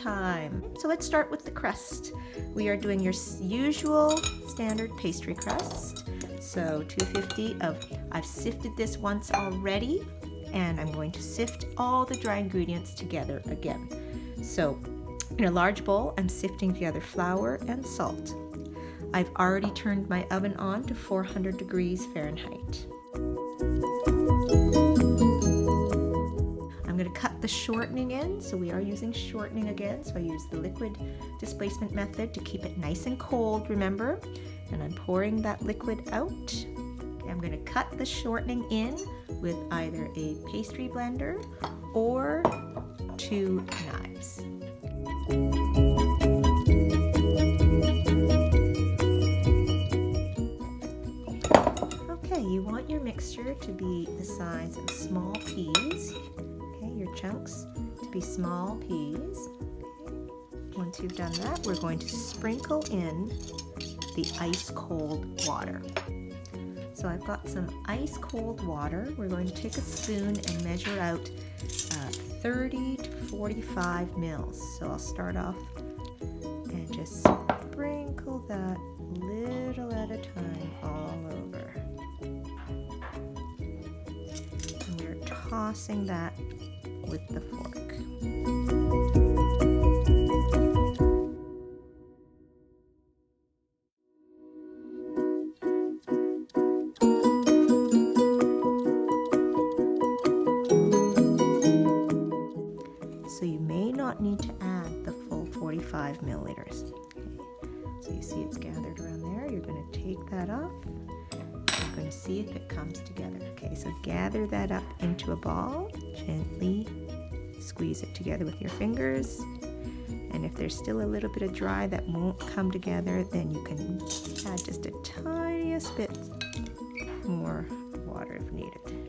time. So let's start with the crust. We are doing your usual standard pastry crust. So 250 of, I've sifted this once already, and I'm going to sift all the dry ingredients together again. So in a large bowl, I'm sifting together flour and salt. I've already turned my oven on to 400 degrees Fahrenheit. I'm going to cut the shortening in, so we are using shortening again. So I use the liquid displacement method to keep it nice and cold, remember? And I'm pouring that liquid out. Okay, I'm going to cut the shortening in with either a pastry blender or 2 knives. Okay, you want your mixture to be the size of small peas. Okay, your chunks to be small peas. Okay. Once you've done that, we're going to sprinkle in the ice cold water. So I've got some ice cold water. We're going to take a spoon and measure out 30 to 45 mils. So I'll start off and just sprinkle that little at a time all over. And we're tossing that with the fork. So you may not need to add the full 45 milliliters. Okay. So you see it's gathered around there. You're going to take that off. You're going to see if it comes together. Okay, so gather that up into a ball. Gently squeeze it together with your fingers. And if there's still a little bit of dry that won't come together, then you can add just a tiniest bit more water if needed.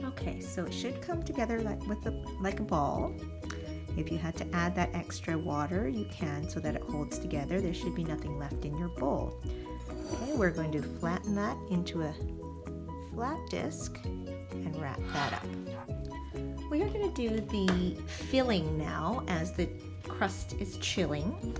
Okay, so it should come together like a ball. If you had to add that extra water, you can, so that it holds together. There should be nothing left in your bowl. Okay, we're going to flatten that into a flat disc and wrap that up. We are going to do the filling now as the crust is chilling.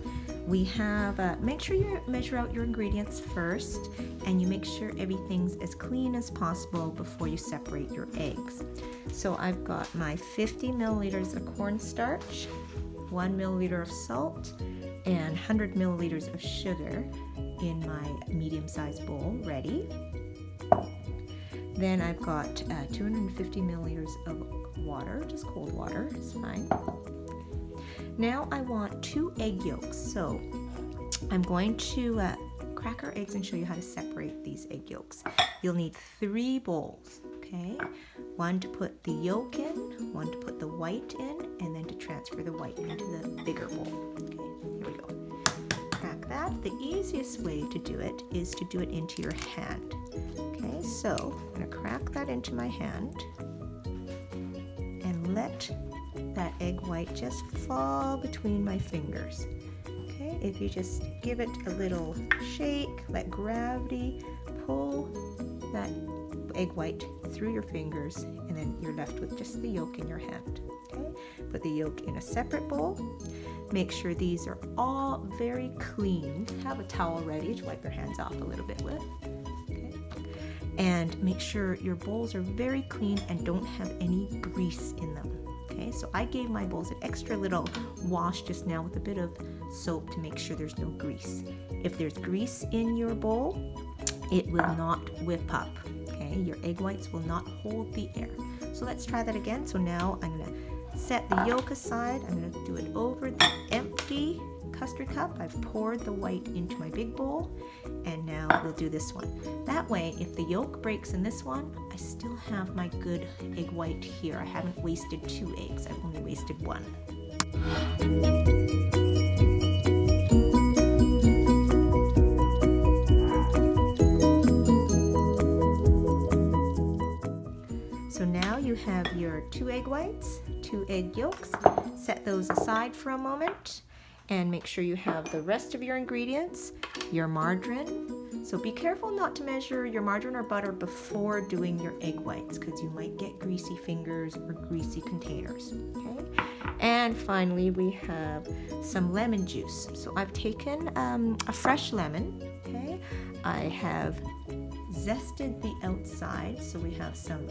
We have, make sure you measure out your ingredients first, and you make sure everything's as clean as possible before you separate your eggs. So I've got my 50 milliliters of cornstarch, 1 milliliter of salt, and 100 milliliters of sugar in my medium-sized bowl ready. Then I've got 250 milliliters of water, just cold water, it's fine. Now I want 2 egg yolks, so I'm going to crack our eggs and show you how to separate these egg yolks. You'll need 3 bowls, okay? 1 to put the yolk in, 1 to put the white in, and then to transfer the white into the bigger bowl. Okay, here we go. Crack that. The easiest way to do it is to do it into your hand. Okay, so I'm going to crack that into my hand and let that egg white just fall between my fingers. Okay, if you just give it a little shake, let gravity pull that egg white through your fingers, and then you're left with just the yolk in your hand. Okay, put the yolk in a separate bowl. Make sure these are all very clean. Have a towel ready to wipe your hands off a little bit with. Okay, and make sure your bowls are very clean and don't have any grease in them. Okay, so I gave my bowls an extra little wash just now with a bit of soap to make sure there's no grease. If there's grease in your bowl, it will not whip up. Okay, your egg whites will not hold the air. So let's try that again. So now I'm going to set the yolk aside. I'm going to do it over the empty custard cup. I've poured the white into my big bowl, and now we'll do this one. That way, if the yolk breaks in this one, I still have my good egg white here. I haven't wasted 2 eggs. I've only wasted 1. So now you have your 2 egg whites, 2 egg yolks. Set those aside for a moment and make sure you have the rest of your ingredients, your margarine, So be careful not to measure your margarine or butter before doing your egg whites, because you might get greasy fingers or greasy containers. Okay? And finally, we have some lemon juice. So I've taken a fresh lemon. Okay? I have zested the outside, so we have some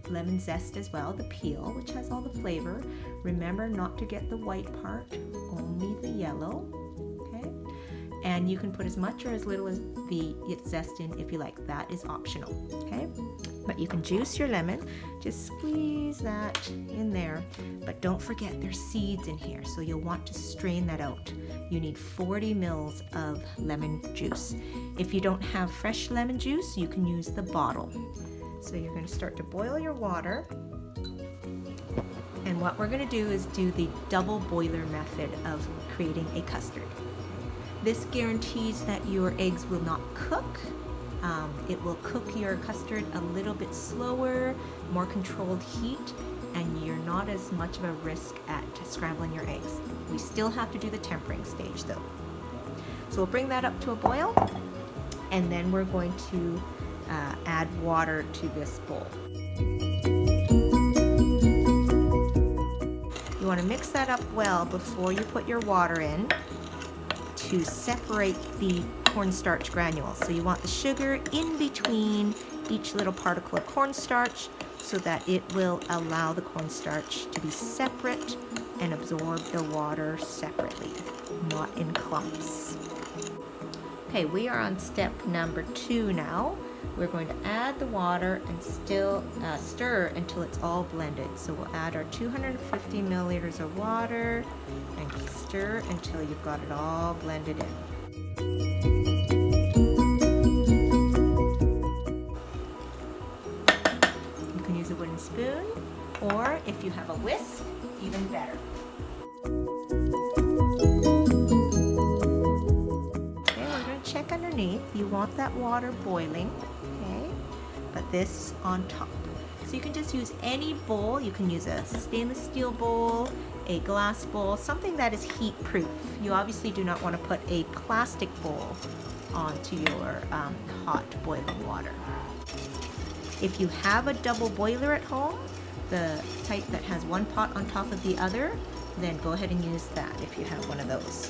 lemon zest as well, the peel, which has all the flavor. Remember not to get the white part, only the yellow. Okay? And you can put as much or as little as the zest in if you like. That is optional. Okay? But you can juice your lemon. Just squeeze that in there. But don't forget there's seeds in here, so you'll want to strain that out. You need 40 mils of lemon juice. If you don't have fresh lemon juice, you can use the bottle. So you're going to start to boil your water. And what we're going to do is do the double boiler method of creating a custard. This guarantees that your eggs will not cook. It will cook your custard a little bit slower, more controlled heat, and you're not as much of a risk at scrambling your eggs. We still have to do the tempering stage though. So we'll bring that up to a boil, and then we're going to add water to this bowl. You want to mix that up well before you put your water in to separate the cornstarch granules. So you want the sugar in between each little particle of cornstarch so that it will allow the cornstarch to be separate and absorb the water separately, not in clumps. Okay, we are on step number 2 now. We're going to add the water and still stir until it's all blended. So we'll add our 250 milliliters of water and stir until you've got it all blended in. You can use a wooden spoon, or if you have a whisk, even better. Okay, we're going to check underneath. You want that water boiling. But this on top. So you can just use any bowl. You can use a stainless steel bowl, a glass bowl, something that is heat proof. You obviously do not want to put a plastic bowl onto your hot boiling water. If you have a double boiler at home, the type that has one pot on top of the other, then go ahead and use that if you have one of those.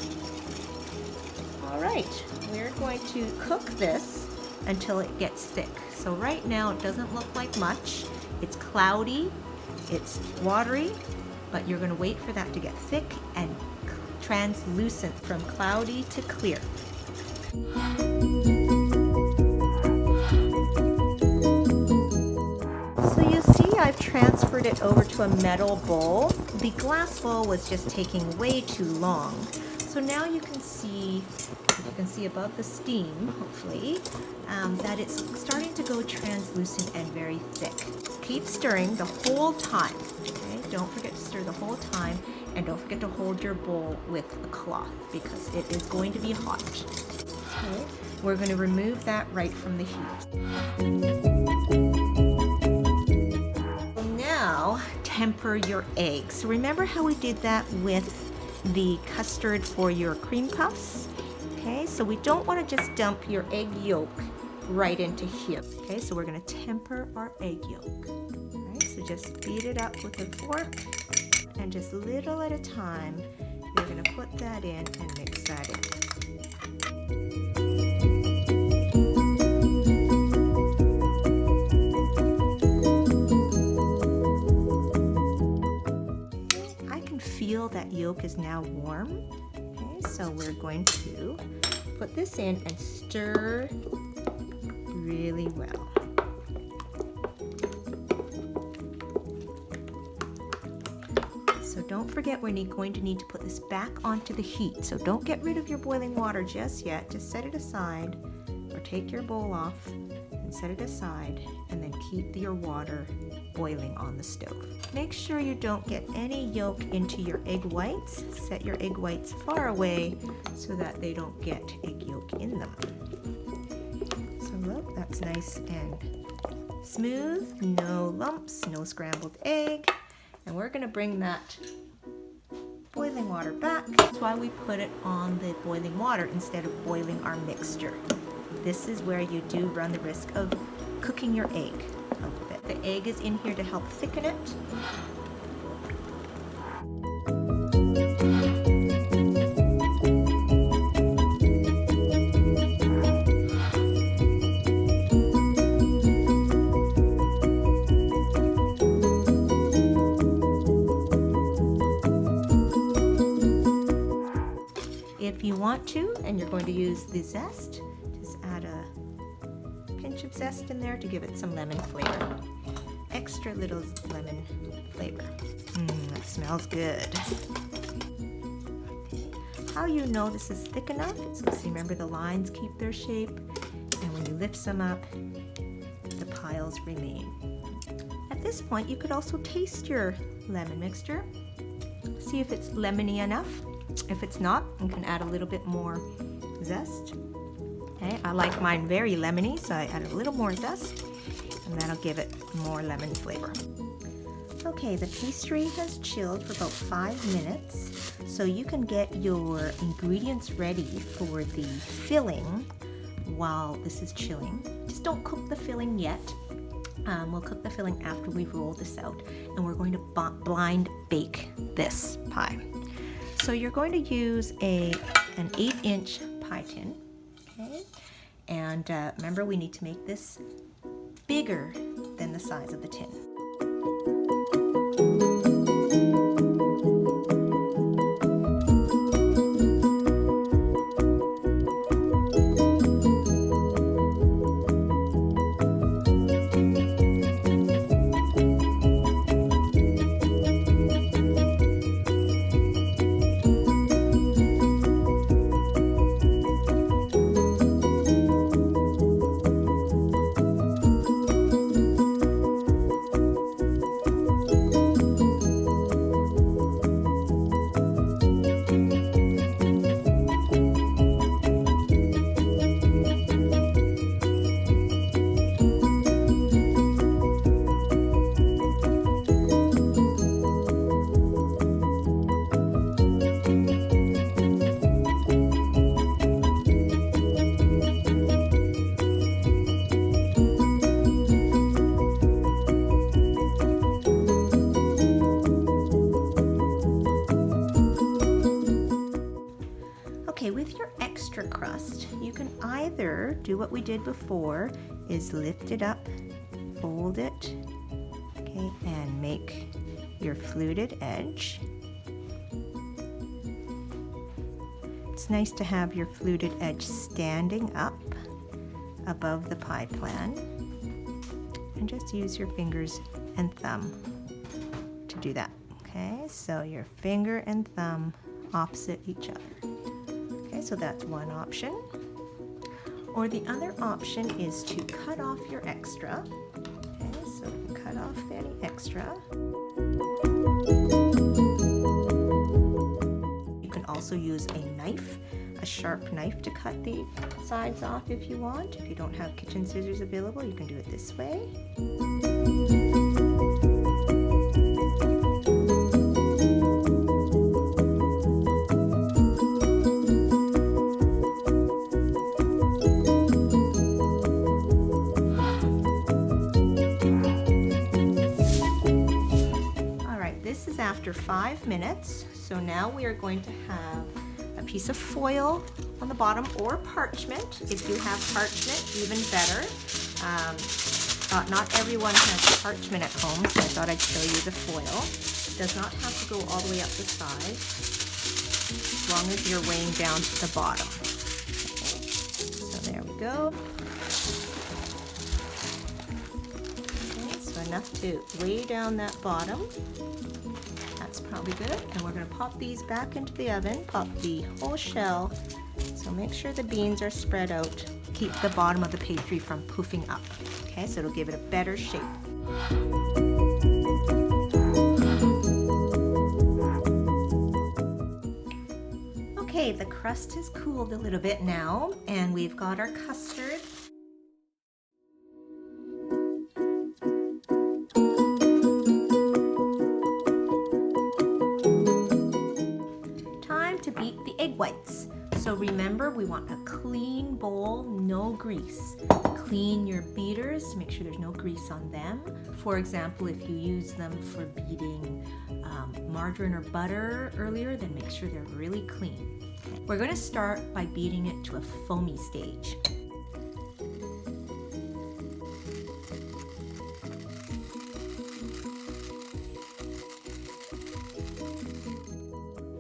All right, we're going to cook this until it gets thick. So right now it doesn't look like much. It's cloudy, it's watery, but you're going to wait for that to get thick and translucent from cloudy to clear. So you see I've transferred it over to a metal bowl. The glass bowl was just taking way too long. So now you can see above the steam, hopefully, that it's starting to go translucent and very thick. Keep stirring the whole time, okay? Don't forget to stir the whole time, and don't forget to hold your bowl with a cloth because it is going to be hot. Okay? We're going to remove that right from the heat. Now, temper your eggs. So remember how we did that with the custard for your cream puffs? Okay, so we don't want to just dump your egg yolk right into here. Okay, so we're going to temper our egg yolk. Alright, so just beat it up with a fork, and just little at a time, you're going to put that in and mix that in. I can feel that yolk is now warm. So we're going to put this in and stir really well. So don't forget we're going to need to put this back onto the heat. So don't get rid of your boiling water just yet. Just set it aside, or take your bowl off and set it aside, and then keep your water boiling on the stove. Make sure you don't get any yolk into your egg whites. Set your egg whites far away so that they don't get egg yolk in them. So look, that's nice and smooth, no lumps, no scrambled egg. And we're going to bring that boiling water back. That's why we put it on the boiling water instead of boiling our mixture. this is where you do run the risk of cooking your egg a little bit. The egg is in here to help thicken it. If you want to, and you're going to use the zest, just add a pinch of zest in there to give it some lemon flavor. Extra little lemon flavor. That smells good. How you know this is thick enough? So see, remember the lines keep their shape, and when you lift some up, the piles remain. At this point, you could also taste your lemon mixture. See if it's lemony enough. If it's not, you can add a little bit more zest. Okay, I like mine very lemony, so I add a little more zest, and that'll give it more lemon flavor. Okay, the pastry has chilled for about 5 minutes, so you can get your ingredients ready for the filling while this is chilling. Just don't cook the filling yet. We'll cook the filling after we roll this out, and we're going to blind bake this pie. So you're going to use an 8-inch pie tin, okay? And remember, we need to make this bigger than the size of the tin. Okay, with your extra crust, you can either do what we did before, is lift it up, fold it, okay, and make your fluted edge. It's nice to have your fluted edge standing up above the pie plan, and just use your fingers and thumb to do that. Okay, so your finger and thumb opposite each other. Okay, so that's one option. Or the other option is to cut off your extra. Okay, so cut off any extra. You can also use a knife, a sharp knife, to cut the sides off if you want. If you don't have kitchen scissors available, you can do it this way. After 5 minutes, so now we are going to have a piece of foil on the bottom, or parchment. If you have parchment, even better. Not everyone has parchment at home, so I thought I'd show you the foil. It does not have to go all the way up the side, as long as you're weighing down to the bottom. Okay, so there we go. Okay, so enough to weigh down that bottom. That's probably good. And we're going to pop these back into the oven, pop the whole shell. So make sure the beans are spread out. Keep the bottom of the pastry from poofing up. Okay, so it'll give it a better shape. Okay, the crust has cooled a little bit now, and we've got our custard. To beat the egg whites. So remember, we want a clean bowl, no grease. Clean your beaters to make sure there's no grease on them. For example, if you use them for beating margarine or butter earlier, then make sure they're really clean. Okay. We're going to start by beating it to a foamy stage.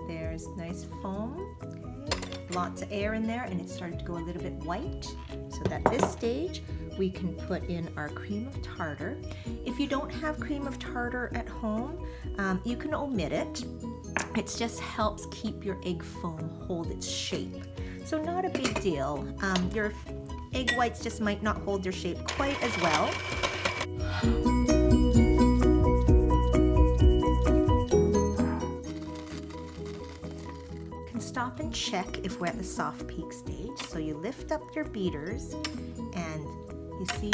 There's nice foam. Okay. Lots of air in there, and it's starting to go a little bit white. So at this stage, we can put in our cream of tartar. If you don't have cream of tartar at home, you can omit it. It just helps keep your egg foam hold its shape. So not a big deal. Your egg whites just might not hold their shape quite as well. You can stop and check if we're at the soft peak stage. So you lift up your beaters and you see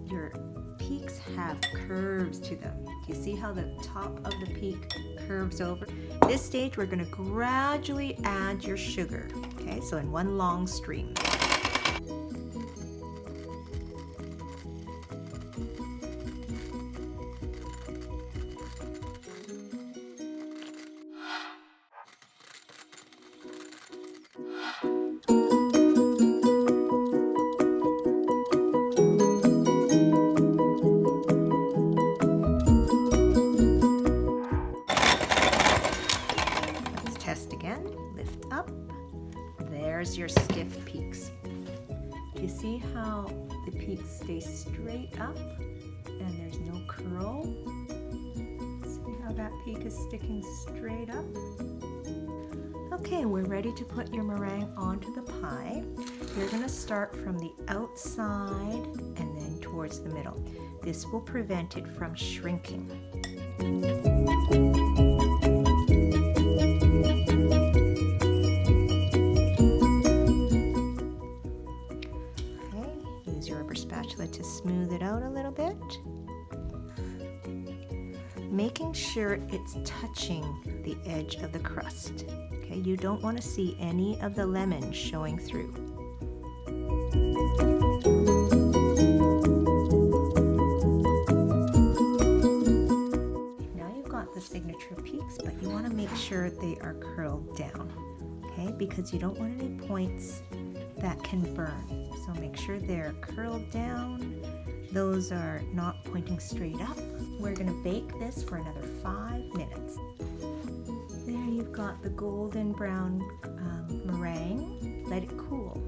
your peaks have curves to them. Do you see how the top of the peak curves over? At this stage, we're going to gradually add your sugar. Okay, so in one long stream. Lift up. There's your stiff peaks. Do you see how the peaks stay straight up and there's no curl? See how that peak is sticking straight up? Okay, we're ready to put your meringue onto the pie. You're going to start from the outside and then towards the middle. This will prevent it from shrinking. Spatula to smooth it out a little bit. Making sure it's touching the edge of the crust. Okay, you don't want to see any of the lemon showing through. Now you've got the signature peaks, but you want to make sure they are curled down. Okay, because you don't want any points that can burn. So make sure they're curled down. Those are not pointing straight up. We're going to bake this for another 5 minutes. There you've got the golden brown meringue. Let it cool.